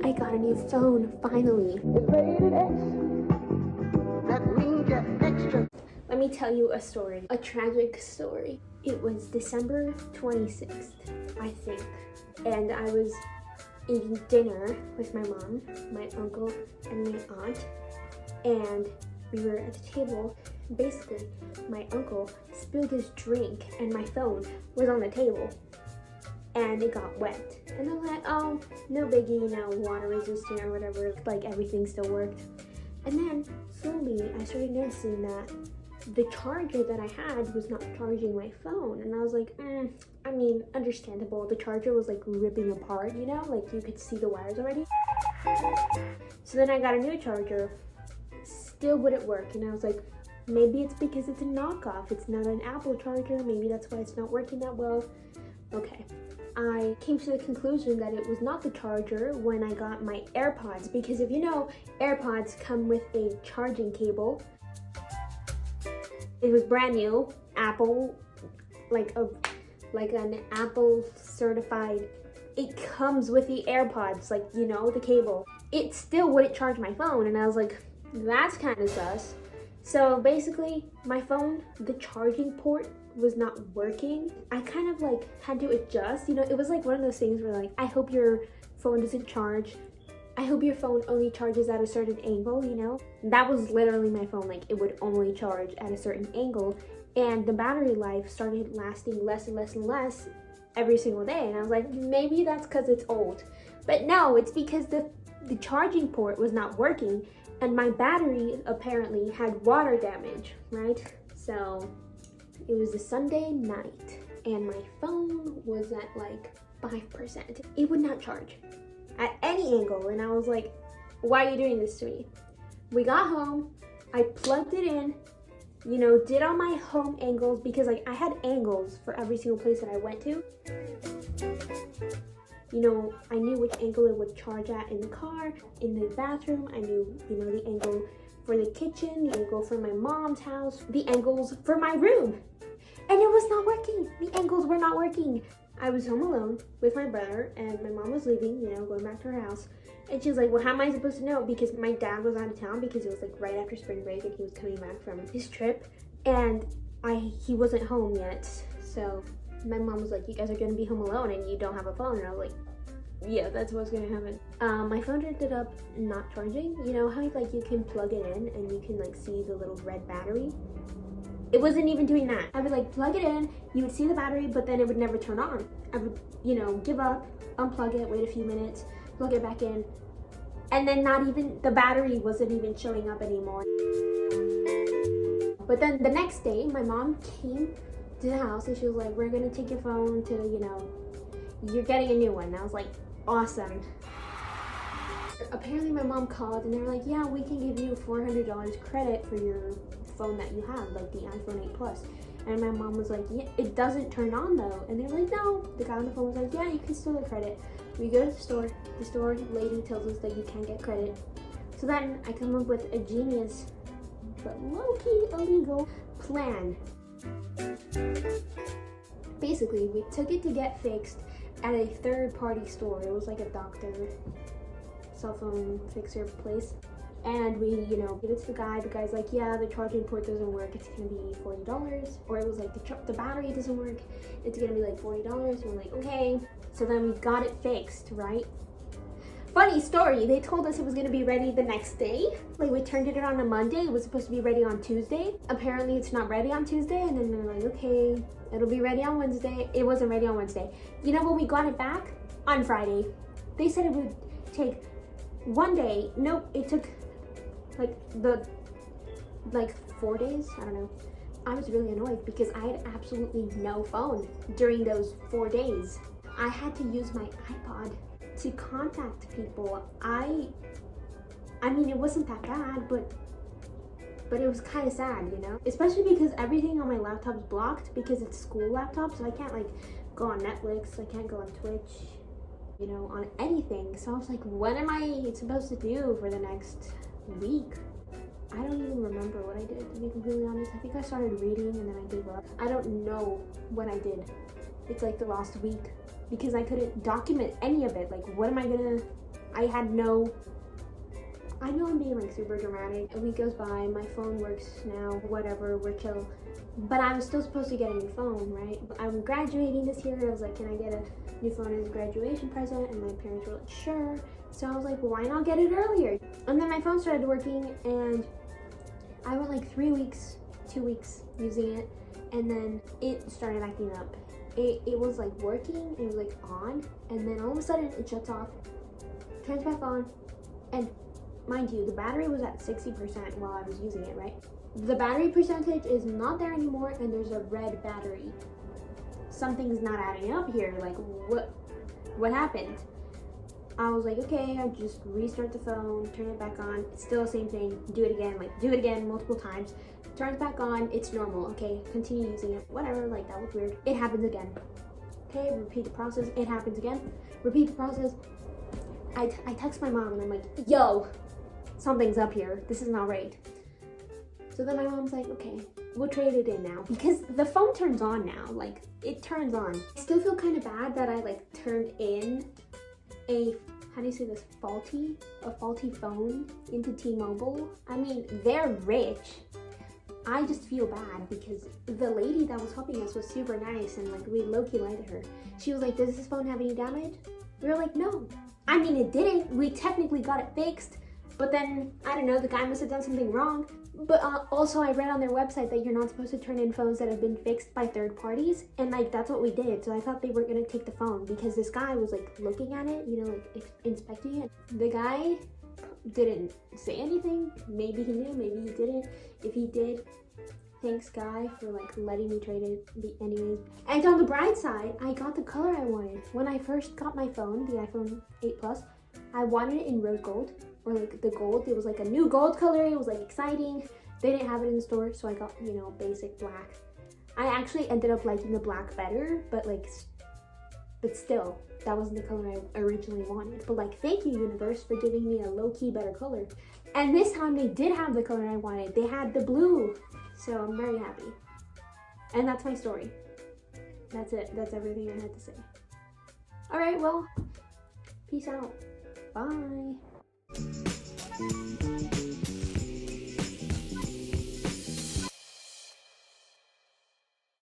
I got a new phone, finally. Let me tell you a story, a tragic story. It was December 26th, I think, and I was eating dinner with my mom, my uncle, and my aunt, and we were at the table. Basically, my uncle spilled his drink and my phone was on the table and it got wet. And I'm like, oh, no biggie, you know, water resistant or whatever, like everything still worked. And then slowly I started noticing that the charger that I had was not charging my phone. And I was like, I mean, understandable. The charger was like ripping apart, you know, like you could see the wires already. So then I got a new charger, still wouldn't work. And I was like, maybe it's because it's a knockoff. It's not an Apple charger. Maybe that's why it's not working that well. Okay. I came to the conclusion that it was not the charger when I got my AirPods, because if you know, AirPods come with a charging cable. It was brand new, Apple, like an Apple certified. It comes with the AirPods, like, you know, the cable. It still wouldn't charge my phone, and I was like, that's kind of sus. So basically, my phone, the charging port was not working. I kind of like had to adjust, you know, it was like one of those things where like, I hope your phone doesn't charge. I hope your phone only charges at a certain angle, you know? That was literally my phone, like it would only charge at a certain angle, and the battery life started lasting less and less and less every single day. And I was like, maybe that's because it's old. But no, it's because the charging port was not working, and my battery apparently had water damage, right? So it was a Sunday night and my phone was at like 5%. It would not charge at any angle, and I was like, why are you doing this to me? We got home, I plugged it in, you know, did all my home angles, because like I had angles for every single place that I went to. You know, I knew which angle it would charge at in the car, in the bathroom. I knew, you know, the angle for the kitchen, the angle for my mom's house, the angles for my room. And it was not working. The angles were not working. I was home alone with my brother, and my mom was leaving, you know, going back to her house. And she was like, well, how am I supposed to know? Because my dad was out of town, because it was like right after spring break and he was coming back from his trip. And he wasn't home yet. So my mom was like, you guys are gonna be home alone and you don't have a phone. And I was like, yeah, that's what's gonna happen. My phone ended up not charging. You know how like you can plug it in and you can like see the little red battery? It wasn't even doing that. I would like plug it in, you would see the battery, but then it would never turn on. I would, you know, give up, unplug it, wait a few minutes, plug it back in, and then not even, the battery wasn't even showing up anymore. But then the next day, my mom came to the house and she was like, we're gonna take your phone to, you know, you're getting a new one. And I was like, awesome. Apparently my mom called and they were like, yeah, we can give you $400 credit for your phone that you have, like the iPhone 8 Plus. And my mom was like, yeah, it doesn't turn on though. And they were like, no. The guy on the phone was like, yeah, you can still get credit. We go to the store lady tells us that you can't get credit. So then I come up with a genius, but low-key illegal plan. Basically, we took it to get fixed at a third-party store. It was like a doctor, cell phone fixer place. And we, you know, give it to the guy. The guy's like, yeah, the charging port doesn't work. It's gonna be $40. Or it was like, the battery doesn't work. It's gonna be like $40. And we're like, okay. So then we got it fixed, right? Funny story, they told us it was gonna be ready the next day. Like we turned it on Monday, it was supposed to be ready on Tuesday. Apparently it's not ready on Tuesday, and then they're like, okay, it'll be ready on Wednesday. It wasn't ready on Wednesday. You know when we got it back? On Friday. They said it would take one day. Nope, it took like 4 days, I don't know. I was really annoyed because I had absolutely no phone during those 4 days. I had to use my iPod to contact people. I mean, it wasn't that bad, but it was kind of sad, you know? Especially because everything on my laptop's blocked because it's school laptop, so I can't like go on Netflix, I can't go on Twitch, you know, on anything. So I was like, what am I supposed to do for the next week? I don't even remember what I did, to be completely honest. I think I started reading and then I gave up. I don't know what I did it's like the last week because I couldn't document any of it. Like, what am I gonna, I know I'm being like super dramatic. A week goes by, my phone works now, whatever, we're chill. But I was still supposed to get a new phone, right? I'm graduating this year. I was like, can I get a new phone as a graduation present? And my parents were like, sure. So I was like, well, why not get it earlier? And then my phone started working and I went like 2 weeks using it. And then it started acting up. It was like working, it was like on. And then all of a sudden it shuts off, turns back on. And mind you, the battery was at 60% while I was using it, right? The battery percentage is not there anymore and there's a red battery. Something's not adding up here. Like, what happened? I was like, okay, I just restart the phone, turn it back on. It's still the same thing. Do it again, like do it again multiple times. Turns back on, it's normal. Okay, continue using it. Whatever, like that was weird. It happens again. Okay, repeat the process. It happens again. Repeat the process. I text my mom and I'm like, yo, something's up here. This is not right. So then my mom's like, okay, we'll trade it in now. Because the phone turns on now, like it turns on. I still feel kind of bad that I like turned in a, how do you say this, faulty phone into T-Mobile. I mean, they're rich. I just feel bad because the lady that was helping us was super nice and like we low-key liked her. She was like, does this phone have any damage? We were like, no. I mean, it didn't. We technically got it fixed, but then, I don't know, the guy must have done something wrong. But also I read on their website that you're not supposed to turn in phones that have been fixed by third parties. And like, that's what we did. So I thought they were gonna take the phone because this guy was like looking at it, you know, like inspecting it. The guy didn't say anything. Maybe he knew, maybe he didn't. If he did, thanks guy for like letting me trade it anyways. And on the bright side, I got the color I wanted. When I first got my phone, the iPhone 8 Plus, I wanted it in rose gold. Or like the gold, it was like a new gold color, it was like exciting. They didn't have it in the store, so I got, you know, basic black. I actually ended up liking the black better, but still, that wasn't the color I originally wanted. But like, thank you universe for giving me a low-key better color. And this time they did have the color I wanted. They had the blue, so I'm very happy. And that's my story. That's it, that's everything I had to say. All right, well, peace out, bye.